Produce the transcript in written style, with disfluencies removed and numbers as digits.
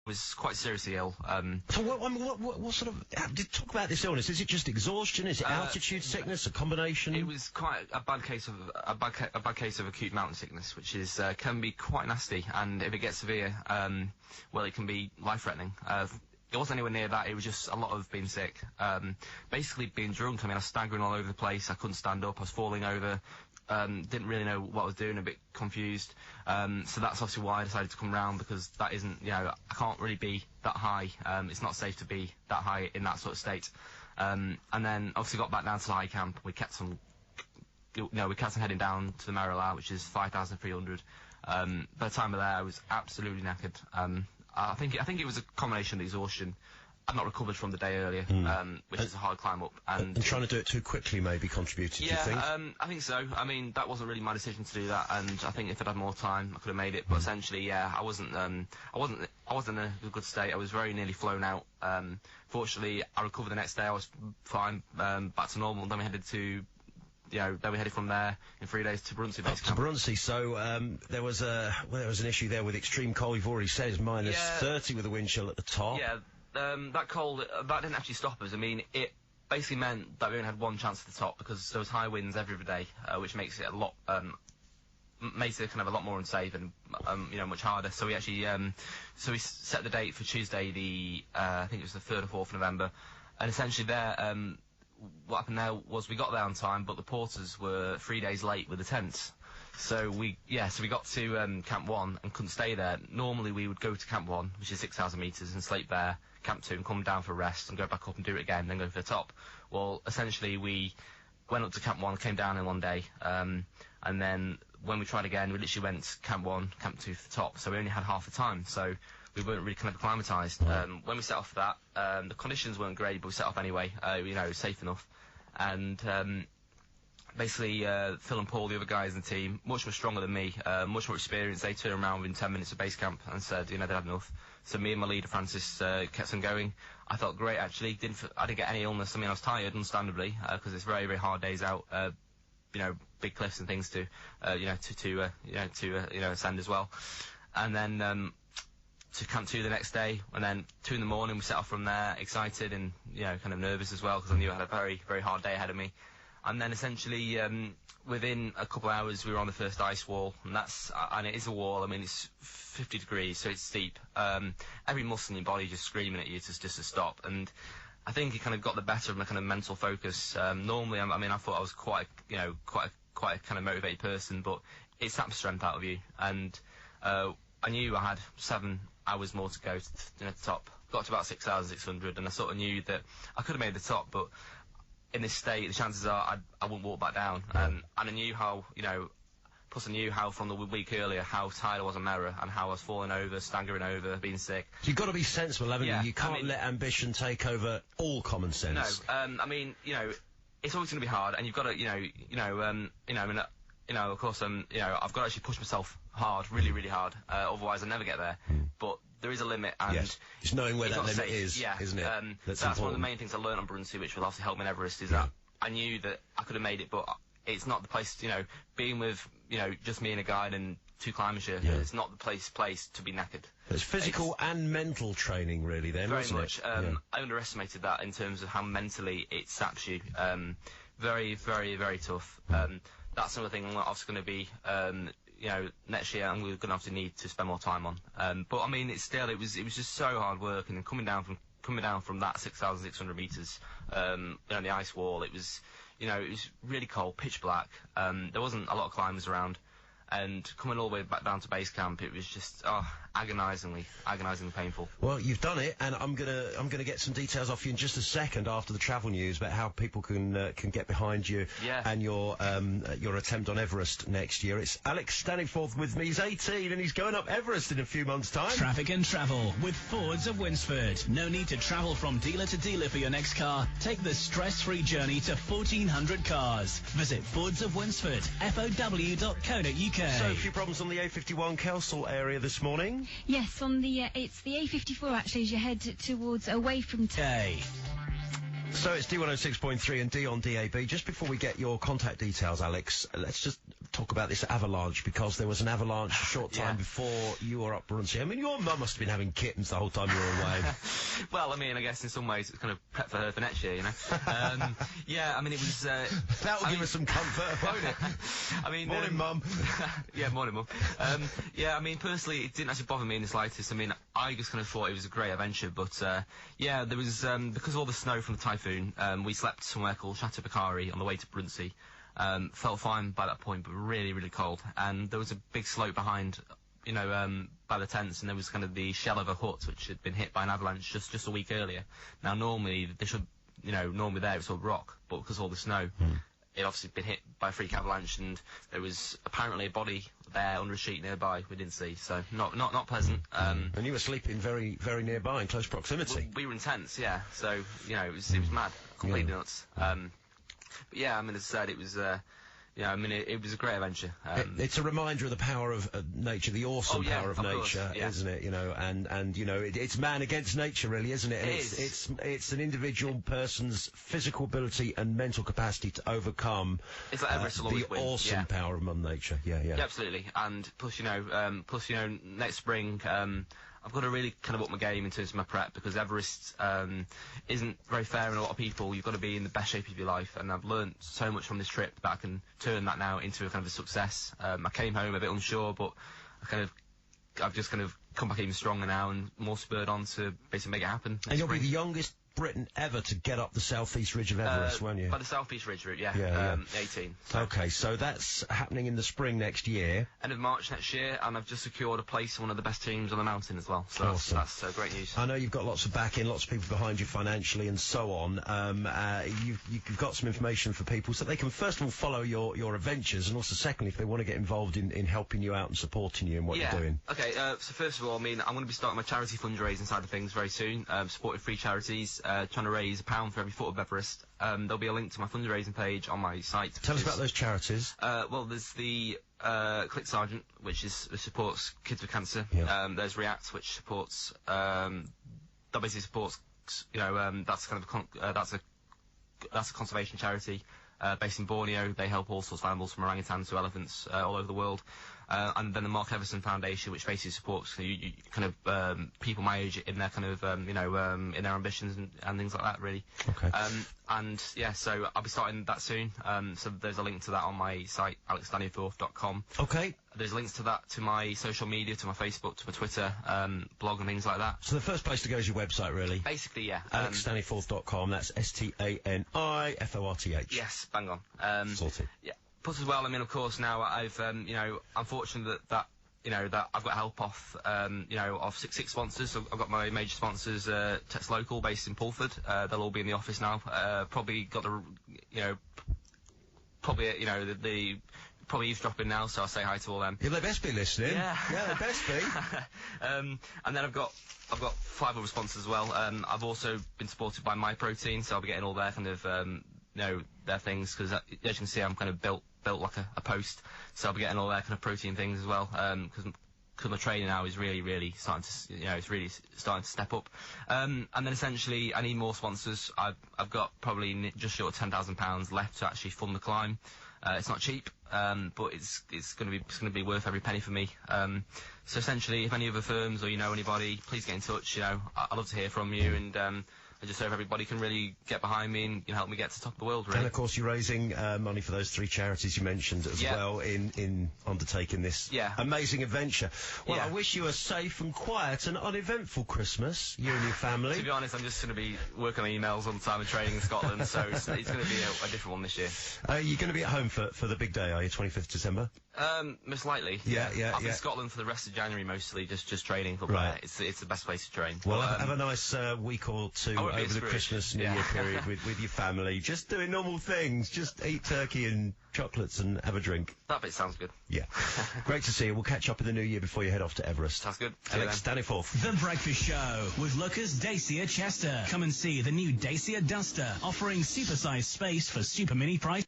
was quite seriously ill. So what sort of... talk about this illness. Is it just exhaustion? Is it altitude sickness? A combination? It was quite a bad case of acute mountain sickness, which is can be quite nasty, and if it gets severe, well, it can be life-threatening. It wasn't anywhere near that. It was just a lot of being sick. Basically being drunk. I mean, I was staggering all over the place. I couldn't stand up. I was falling over. Didn't really know what I was doing, a bit confused. So that's obviously why I decided to come round, because that isn't, you know, I can't really be that high. It's not safe to be that high in that sort of state. And then obviously got back down to the high camp. We kept on heading down to the Merrill, which is 5,300. By the time of there, I was absolutely knackered. I think it was a combination of exhaustion. I'd not recovered from the day earlier, which is a hard climb up. And trying to do it too quickly maybe contributed, do you think? I think so. I mean, that wasn't really my decision to do that, and I think if I'd had more time, I could have made it. But essentially, yeah, I wasn't in a good state. I was very nearly flown out. Fortunately, I recovered the next day. I was fine, back to normal. And then we headed to... then we headed from there in 3 days to Baruntse base camp. To Baruntse, so there was an issue there with extreme cold. You've already said it's minus 30 with a wind chill at the top. Yeah, that cold, that didn't actually stop us. I mean, it basically meant that we only had one chance at the top, because there was high winds every day, which makes it a lot, makes it kind of a lot more unsafe and much harder. So we actually, so we set the date for Tuesday, I think it was the 3rd or 4th November, and essentially there, what happened there was we got there on time, but the porters were 3 days late with the tents. So we got to Camp 1 and couldn't stay there. Normally we would go to Camp 1, which is 6,000 metres, and sleep there, Camp 2, and come down for a rest, and go back up and do it again, then go for the top. Well, essentially we went up to Camp 1, came down in one day, and then when we tried again, we literally went Camp 1, Camp 2 for the top, so we only had half the time, so we weren't really kind of acclimatised. When we set off for that, the conditions weren't great, but we set off anyway, it was safe enough. And basically, Phil and Paul, the other guys in the team, much more stronger than me, much more experienced. They turned around within 10 minutes of base camp and said, they'd had enough. So me and my leader, Francis, kept on going. I felt great, actually. I didn't get any illness. I mean, I was tired, understandably, because it's very, very hard days out. Big cliffs and things to ascend as well. And then to Camp 2 the next day, and then 2 in the morning we set off from there, excited and kind of nervous as well, because I knew I had a very, very hard day ahead of me. And then essentially within a couple of hours we were on the first ice wall, and it is a wall. I mean, it's 50 degrees, so it's steep. Every muscle in your body just screaming at you just to stop. And I think it kind of got the better of my kind of mental focus. Normally, I thought I was quite a kind of motivated person, but it saps strength out of you. And I knew I had 7 hours more to go to the top. Got to about 6,600, and I sort of knew that I could have made the top, but in this state, the chances are I wouldn't walk back down. And I knew how, plus I knew how from the week earlier, how tired I was on Merra, and how I was falling over, staggering over, being sick. You've got to be sensible, haven't you? You can't let ambition take over all common sense. No, it's always going to be hard, and you've got to, of course, I've got to actually push myself hard, really, really hard. Otherwise, I'll never get there. But there is a limit, and it's knowing where that limit is, isn't it? That's one of the main things I learned on Baruntse, which will obviously help me in Everest, is that I knew that I could have made it, but it's not the place. Being with just me and a guide and 2 climbers here, it's not the place to be knackered. It's physical and mental training, really. Then very much. I underestimated that in terms of how mentally it saps you. Very, very, very tough. That's another thing I'm obviously going to be, next year I'm going to have to need to spend more time on. But I mean, it was just so hard work, and then coming down from that 6,600 meters, on the ice wall, it was really cold, pitch black. There wasn't a lot of climbers around. And coming all the way back down to base camp, it was just agonisingly painful. Well, you've done it, and I'm gonna get some details off you in just a second after the travel news about how people can get behind you and your attempt on Everest next year. It's Alex Staniforth with me. He's 18 and he's going up Everest in a few months' time. Traffic and travel with Fords of Winsford. No need to travel from dealer to dealer for your next car. Take the stress-free journey to 1,400 cars. Visit Fords of Winsford, fow.co.uk. So, a few problems on the A51 Kelsall area this morning. Yes, on the it's the A54 actually as you head towards away from So it's D106.3 and D on DAB. Just before we get your contact details, Alex, let's just talk about this avalanche, because there was an avalanche a short time before you were up Baruntse. I mean, your mum must have been having kittens the whole time you were away. Well, I mean, I guess in some ways it's kind of prep for her for next year, you know. Yeah, I mean, it was... That will give us some comfort, won't it? I mean... Morning, Mum. Yeah, morning, Mum. Yeah, I mean, personally, it didn't actually bother me in the slightest. I mean, I just kind of thought it was a great adventure, but, yeah, there was, because of all the snow from the typhoon, we slept somewhere called Chateau Bacari on the way to Baruntse. Felt fine by that point, but really, really cold. And there was a big slope behind, you know, by the tents, and there was kind of the shell of a hut which had been hit by an avalanche just a week earlier. Now, normally, they should, you know, normally there it's all rock, but because of all the snow, it obviously been hit by a freak avalanche, and there was apparently a body there under a sheet nearby we didn't see, so not pleasant. And you were sleeping very, very nearby in close proximity. We were in tents, yeah, so, you know, it was mad, completely nuts. But yeah, I mean, as I said, it was, yeah, I mean, it was a great adventure. It's a reminder of the power of nature, the awesome power of nature, course, yeah. Isn't it? You know, and you know, it's man against nature, really, isn't it? And it's an individual person's physical ability and mental capacity to overcome it's like Everest will always the win. awesome power of Mother Nature. Yeah, absolutely. And plus, you know, next spring, I've got to really kind of up my game in terms of my prep, because Everest isn't very fair in a lot of people. You've got to be in the best shape of your life, and I've learned so much from this trip that I can turn that now into a kind of a success. I came home a bit unsure, but I've just kind of come back even stronger now and more spurred on to basically make it happen. And you'll be the youngest Briton ever to get up the southeast ridge of Everest, won't you? By the southeast ridge route, yeah. 18. So. Okay, so that's happening in the spring next year. End of March next year, and I've just secured a place in one of the best teams on the mountain as well. So awesome. That's great news. I know you've got lots of backing, lots of people behind you financially and so on. You've got some information for people so they can first of all follow your adventures, and also secondly, if they want to get involved in helping you out and supporting you in what you're doing. Okay, so first of all, I mean, I'm going to be starting my charity fundraising side of things very soon, supporting free charities, trying to raise £1 for every foot of Everest. There'll be a link to my fundraising page on my site. Tell us about those charities. Well, there's the Click Sergeant, which supports kids with cancer. Yeah. There's React, which supports that basically supports, you know, that's kind of that's a conservation charity based in Borneo. They help all sorts of animals, from orangutans to elephants, all over the world. And then the Mark Everson Foundation, which basically supports kind of people my age in their kind of you know, in their ambitions and things like that, really. Okay. And yeah, so I'll be starting that soon. So there's a link to that on my site, alexstaniforth.com. Okay. There's links to that to my social media, to my Facebook, to my Twitter, blog and things like that. So the first place to go is your website, really? Basically, yeah. alexstaniforth.com, that's STANIFORTH. Yes, bang on. Sorted. Yeah. Plus as well, I mean, of course, now I've, you know, I'm fortunate that you know, that I've got help off, you know, of six sponsors. So I've got my major sponsors, Tex Local, based in Pulford. They'll all be in the office now. Probably got the, you know, the probably eavesdropping now, so I'll say hi to all them. Yeah, they best be listening. Yeah, they best be. And then I've got 5 other sponsors as well. I've also been supported by My Protein, so I'll be getting all their kind of, you know, their things, because as you can see, I'm kind of built like a post, so I'll be getting all their kind of protein things as well, because my training now is really starting to, you know, it's really starting to step up. And then essentially, I need more sponsors. I've got probably just short of £10,000 left to actually fund the climb. It's not cheap, but it's going to be worth every penny for me. So essentially, if any other firms or you know anybody, please get in touch. You know, I'd love to hear from you, and I just hope everybody can really get behind me and, you know, help me get to the top of the world, really. And, of course, you're raising money for those 3 charities you mentioned as well in undertaking this amazing adventure. Well, I wish you a safe and quiet and uneventful Christmas, you and your family. To be honest, I'm just going to be working on emails all the time and training in Scotland, so it's going to be a different one this year. You're going to be at home for the big day, are you, 25th December? Most likely. Yeah. I'm in Scotland for the rest of January, mostly, just training. But it's the best place to train. Well, have a nice week or two over the Christmas New Year period with your family. Just doing normal things. Just eat turkey and chocolates and have a drink. That bit sounds good. Yeah. Great to see you. We'll catch up in the new year before you head off to Everest. Sounds good. Alex Staniforth. The Breakfast Show with Lucas Dacier Chester. Come and see the new Dacier Duster, offering supersized space for super mini price.